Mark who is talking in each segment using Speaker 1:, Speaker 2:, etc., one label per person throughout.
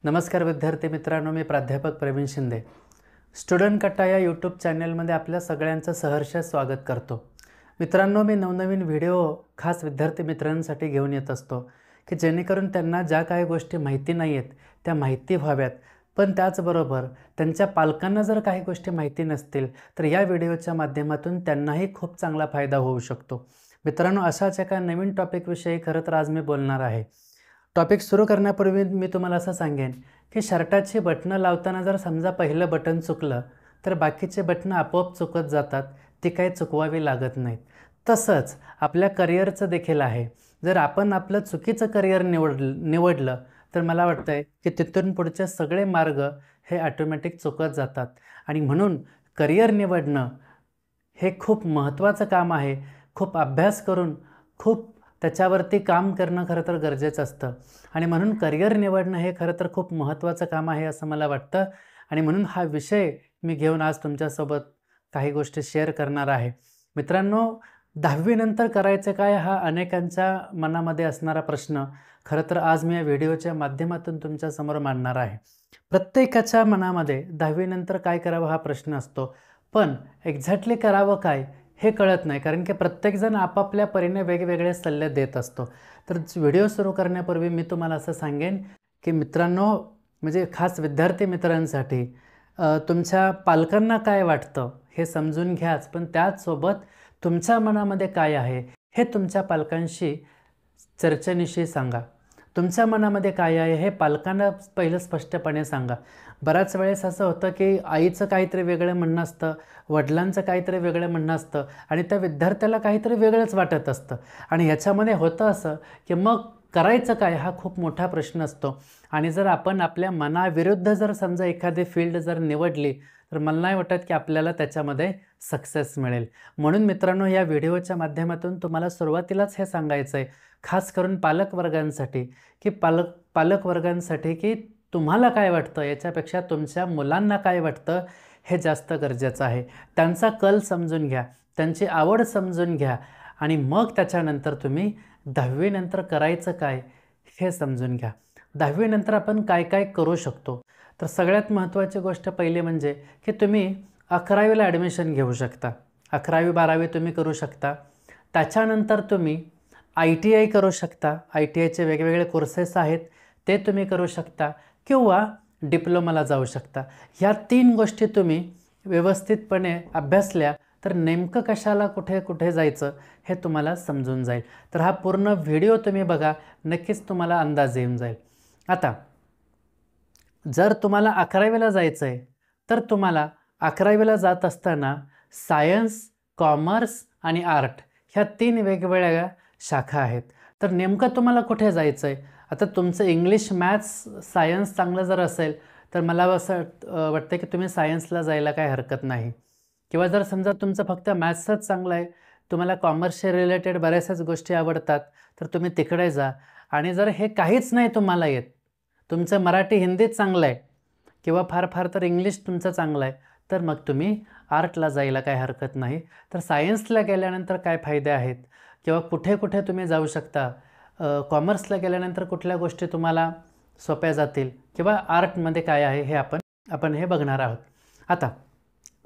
Speaker 1: नमस्कार विद्यार्थी मित्रांनो, मी प्राध्यापक प्रवीण शिंदे. स्टुडंट कट्टा या यूट्यूब चॅनलमध्ये आपल्या सगळ्यांचं सहर्ष स्वागत करतो. मित्रांनो, मी नवनवीन व्हिडिओ खास विद्यार्थी मित्रांसाठी घेऊन येत असतो की जेणेकरून त्यांना ज्या काही गोष्टी माहिती नाही आहेत त्या माहिती व्हाव्यात, पण त्याचबरोबर त्यांच्या पालकांना जर काही गोष्टी माहिती नसतील तर या व्हिडिओच्या माध्यमातून त्यांनाही खूप चांगला फायदा होऊ शकतो. मित्रांनो, अशाच एका नवीन टॉपिकविषयी खरं तर आज मी बोलणार आहे. टॉपिक सुरू करण्यापूर्वी मी तुम्हाला असं सांगेन की शर्टाची बटणं लावताना जर समजा पहिलं बटन चुकलं तर बाकीचे बटणं आपोआप चुकत जातात, ती काही चुकवावी लागत नाहीत. तसंच आपल्या करिअरचं देखील आहे. जर आपण आपलं चुकीचं करिअर निवडलं तर मला वाटतं आहे की तिथून पुढचे सगळे मार्ग हे ऑटोमॅटिक चुकत जातात. आणि म्हणून करिअर निवडणं हे खूप महत्त्वाचं काम आहे. खूप अभ्यास करून खूप त्याच्यावरती काम करणं खरं तर गरजेचं असतं. आणि म्हणून करिअर निवडणं हे खरं तर खूप महत्त्वाचं काम आहे असं मला वाटतं. आणि म्हणून हा विषय मी घेऊन आज तुमच्यासोबत काही गोष्टी शेअर करणार आहे. मित्रांनो, 10वी नंतर करायचं काय हा अनेकांच्या मनामध्ये असणारा प्रश्न खरं तर आज मी या व्हिडिओच्या माध्यमातून तुमच्यासमोर मांडणार आहे. प्रत्येकाच्या मनामध्ये 10वी नंतर काय करावं हा प्रश्न असतो, पण एक्झॅक्टली करावं काय हे कळत नाही, कारण की प्रत्येकजण आपापल्या परीने वेगवेगळे सल्ले देत असतो. तर व्हिडिओ सुरू करण्यापूर्वी मी तुम्हाला असं सांगेन की मित्रांनो, म्हणजे खास विद्यार्थी मित्रांसाठी तुमच्या पालकांना काय वाटतं हे समजून घ्याच, पण त्याचसोबत तुमच्या मनामध्ये काय आहे हे तुमच्या पालकांशी चर्चेनिशी सांगा. तुमच्या मनामध्ये काय आहे हे पालकांना पहिलं स्पष्टपणे सांगा. बऱ्याच वेळेस असं होतं की आईचं काहीतरी वेगळं म्हणणं असतं, वडिलांचं काहीतरी वेगळं म्हणणं असतं आणि त्या विद्यार्थ्याला काहीतरी वेगळंच वाटत असतं. आणि ह्याच्यामध्ये होतं असं की मग करायचं काय हा खूप मोठा प्रश्न असतो. आणि जर आपण आपल्या मनाविरुद्ध जर समजा एखादी फील्ड जर निवडली तर मला नाही वाटत की आपल्याला त्याच्यामध्ये सक्सेस मिळेल. म्हणून मित्रांनो, या व्हिडिओच्या माध्यमातून तुम्हाला सुरुवातीलाच हे सांगायचं आहे, खास करून पालकवर्गांसाठी की पालकवर्गांसाठी की तुम्हाला काय वाटतं याच्यापेक्षा तुमच्या मुलांना काय वाटतं हे जास्त गरजेचं आहे. त्यांचा कल समजून घ्या, त्यांची आवड समजून घ्या आणि मग त्याच्यानंतर तुम्ही 10वी नंतर करायचं काय हे समजून घ्या. 10वी नंतर आपण काय काय करू शकतो, तर सगळ्यात महत्त्वाची गोष्ट पहिली म्हणजे की तुम्ही 11वीला ॲडमिशन घेऊ शकता. 11वी 12वी तुम्ही करू शकता. त्याच्यानंतर तुम्ही ITI करू शकता. ITIचे वेगवेगळे कोर्सेस आहेत ते तुम्ही करू शकता किंवा डिप्लोमाला जाऊ शकता. ह्या 3 गोष्टी तुम्ही व्यवस्थितपणे अभ्यासल्या तर नेमकं कशाला कुठे कुठे जायचं हे तुम्हाला समजून जाईल. तर हा पूर्ण व्हिडिओ तुम्ही बघा, नक्कीच तुम्हाला अंदाज येऊन जाईल. आता जर तुम्हाला 11वीला जायचं आहे तर तुम्हाला 11वीला जात असताना सायन्स, कॉमर्स आणि आर्ट ह्या 3 वेगवेगळ्या शाखा आहेत. तर नेमकं तुम्हाला कुठे जायचं आहे? आता तुमचं इंग्लिश, मॅथ्स, सायन्स चांगलं जर असेल तर मला असं वाटतं की तुम्ही सायन्सला जायला काही हरकत नाही. किंवा जर समजा तुमचं फक्त मॅथ्सच चांगलं आहे, तुम्हाला कॉमर्सशी रिलेटेड बऱ्याचशाच गोष्टी आवडतात तर तुम्ही तिकडे जा. आणि जर हे काहीच नाही तुम्हाला येत, तुमचं मराठी हिंदीत चांगलं आहे किंवा फार फार तर इंग्लिश तुमचं चांगलं आहे, तर मग तुम्ही आर्टला जायला काही हरकत नाही. तर सायन्सला गेल्यानंतर काय फायदे आहेत किंवा कुठे कुठे तुम्ही जाऊ शकता, कॉमर्सला गेल्यानंतर कुठल्या गोष्टी तुम्हाला सोप्या जातील किंवा आर्टमध्ये काय आहे हे आपण हे बघणार आहोत. आता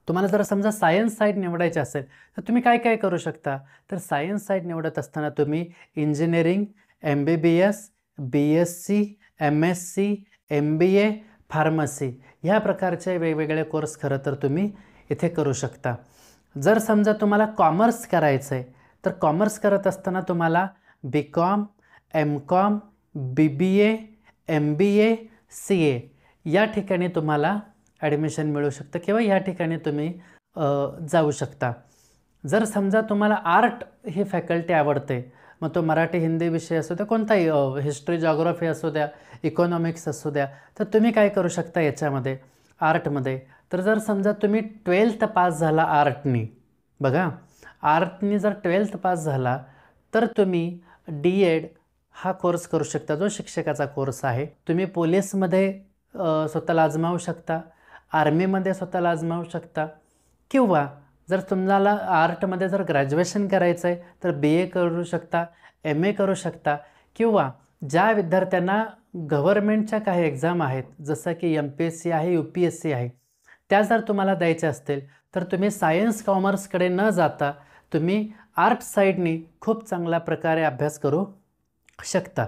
Speaker 1: तुम्हाला जर समजा सायन्स साईड निवडायची असेल तर तुम्ही काय काय करू शकता, तर सायन्स साईड निवडत असताना तुम्ही engineering, MBBS, BSc, MSc, MBA, pharmacy ह्या प्रकारचे वेगवेगळे कोर्स खरं तर तुम्ही इथे करू शकता. जर समजा तुम्हाला कॉमर्स करायचं आहे तर कॉमर्स करत असताना तुम्हाला BCom, MCom, BBA, MBA, CA या ठिकाणी तुम्हाला ॲडमिशन मिळू शकतं किंवा या ठिकाणी तुम्ही जाऊ शकता. जर समजा तुम्हाला आर्ट ही फॅकल्टी आवडते, मग तो मराठी हिंदी विषय असू द्या, कोणताही हिस्ट्री, जॉग्राफी असू द्या, इकॉनॉमिक्स असू द्या, तर तुम्ही काय करू शकता याच्यामध्ये आर्टमध्ये. तर जर समजा तुम्ही 12th पास झाला आर्टनी, बघा आर्टनी जर 12th पास झाला तर तुम्ही DED हा कोर्स करू शकता, जो शिक्षकाचा कोर्स आहे. तुम्ही पोलीसमध्ये स्वतःला आजमावू शकता, आर्मीमध्ये स्वतःला आजमावू शकता किंवा जर तुम्हाला आर्टमध्ये जर ग्रॅज्युएशन करायचं आहे तर BA करू शकता, MA करू शकता किंवा ज्या विद्यार्थ्यांना गव्हर्नमेंटच्या काही एक्झाम आहेत, जसं की MPSC आहे, UPSC आहे, त्या जर तुम्हाला द्यायच्या असतील तर तुम्ही सायन्स कॉमर्सकडे न जाता तुम्ही आर्ट साईडनी खूप चांगल्या प्रकारे अभ्यास करू शकता.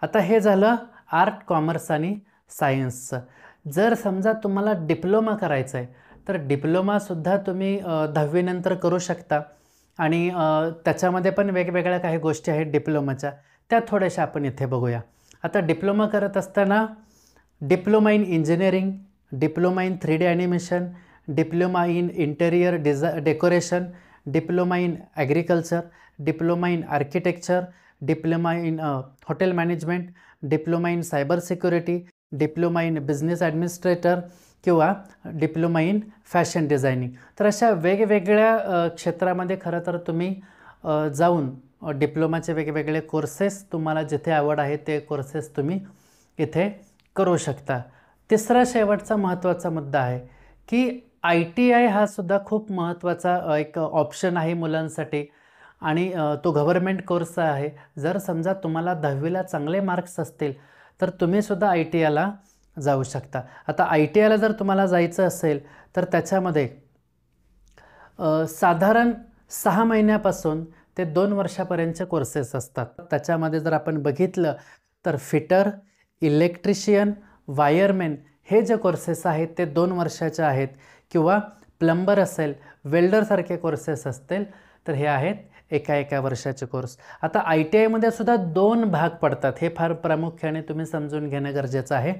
Speaker 1: आता हे झालं आर्ट, कॉमर्स आणि सायन्सचं. जर समजा तुम्हाला डिप्लोमा करायचं आहे तर डिप्लोमासुद्धा तुम्ही 10वी नंतर करू शकता आणि त्याच्यामध्ये पण वेगवेगळ्या काही गोष्टी आहेत डिप्लोमाच्या, त्या थोड्याशा आपण इथे बघूया. आता डिप्लोमा करत असताना diploma in engineering, diploma in 3D animation, diploma in interior decoration, diploma in agriculture, diploma in architecture, diploma in hotel management, diploma in cyber security, diploma in business administrator किंवा डिप्लोमा इन फॅशन डिझायनिंग. तर अशा वेगवेगळ्या क्षेत्रामध्ये खरं तर तुम्ही जाऊन डिप्लोमाचे वेगवेगळे कोर्सेस, तुम्हाला जिथे आवड आहे ते कोर्सेस तुम्ही इथे करू शकता. तिसरा शेवटचा महत्त्वाचा मुद्दा आहे की ITI हा सुद्धा खूप महत्त्वाचा एक ऑप्शन आहे मुलांसाठी आणि तो गव्हर्नमेंट कोर्स आहे. जर समजा तुम्हाला 10वीला चांगले मार्क्स असतील तर तुम्हीसुद्धा ITIला जाऊ शकता. आता ITIला जर तुम्हाला जायचं असेल तर त्याच्यामध्ये साधारण 6 महिन्यापासून ते 2 वर्षापर्यंतचे कोर्सेस असतात. त्याच्यामध्ये जर आपण बघितलं तर फिटर, इलेक्ट्रिशियन, वायरमॅन हे जे कोर्सेस आहेत ते 2 वर्षाचे आहेत किंवा प्लंबर असेल, वेल्डरसारखे कोर्सेस असतील तर हे आहेत एका वर्षाचे कोर्स. आता ITIमध्ये सुद्धा 2 भाग पडतात, हे फार प्रामुख्याने तुम्ही समजून घेणं गरजेचं आहे.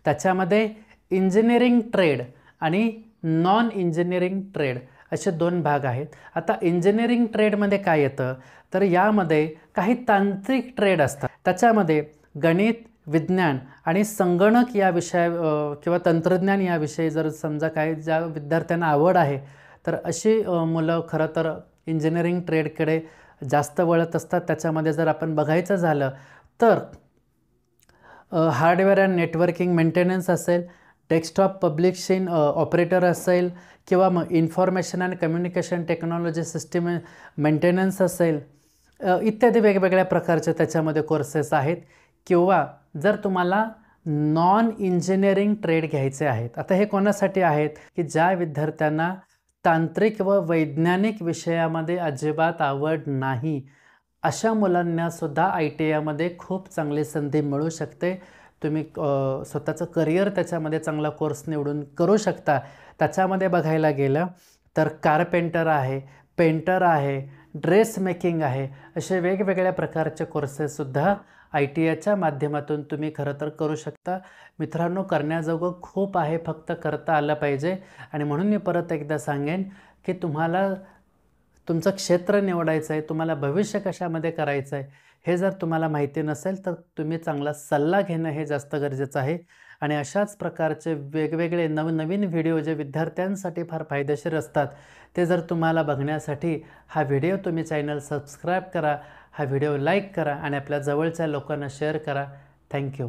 Speaker 1: त्याच्यामध्ये इंजिनिअरिंग ट्रेड आणि नॉन इंजिनिअरिंग ट्रेड असे 2 भाग आहेत. आता इंजिनिअरिंग ट्रेडमध्ये काय येतं तर यामध्ये काही तांत्रिक ट्रेड असतात. त्याच्यामध्ये गणित, विज्ञान आणि संगणक या विषय किंवा तंत्रज्ञान याविषयी जर समजा काही ज्या विद्यार्थ्यांना आवड आहे तर अशी मुलं खरं तर इंजिनिअरिंग ट्रेडकडे जास्त वळत असतात. त्याच्यामध्ये जर आपण बघायचं झालं तर हार्डवेअर अँड नेटवर्किंग मेंटेनन्स असेल, डेस्कटॉप पब्लिशिंग ऑपरेटर असेल किंवा मग information and communication technology system maintenance असेल, इत्यादी वेगवेगळ्या प्रकारचे त्याच्यामध्ये कोर्सेस आहेत. किंवा जर तुम्हाला नॉन इंजिनिअरिंग ट्रेड घ्यायचे आहेत, आता हे कोणासाठी आहेत की ज्या विद्यार्थ्यांना तांत्रिक व वैज्ञानिक विषयामध्ये अजिबात आवड नाही, अशा मुलांनासुद्धा ITIमध्ये खूप चांगली संधी मिळू शकते. तुम्ही स्वतःचं करिअर त्याच्यामध्ये चांगला कोर्स निवडून करू शकता. त्याच्यामध्ये बघायला गेलं तर कार्पेंटर आहे, पेंटर आहे, ड्रेस मेकिंग आहे, असे वेगवेगळ्या प्रकारचे कोर्सेससुद्धा ITIच्या माध्यमातून तुम्ही खरं तर करू शकता. मित्रांनो, करण्याजोगं खूप आहे, फक्त करता आलं पाहिजे. आणि म्हणून मी परत एकदा सांगेन की तुम्हाला तुमचं क्षेत्र निवडायचं आहे, तुम्हाला भविष्य कशामध्ये करायचं आहे हे जर तुम्हाला माहिती नसेल तर तुम्ही चांगला सल्ला घेणं हे जास्त गरजेचं आहे. आणि अशाच प्रकारचे वेगवेगळे नवनवीन व्हिडिओ जे विद्यार्थ्यांसाठी फार फायदेशीर असतात ते जर तुम्हाला बघण्यासाठी हा व्हिडिओ तुम्ही चॅनल सबस्क्राईब करा, हा व्हिडिओ लाईक करा आणि आपल्या जवळच्या लोकांना शेअर करा. थँक्यू.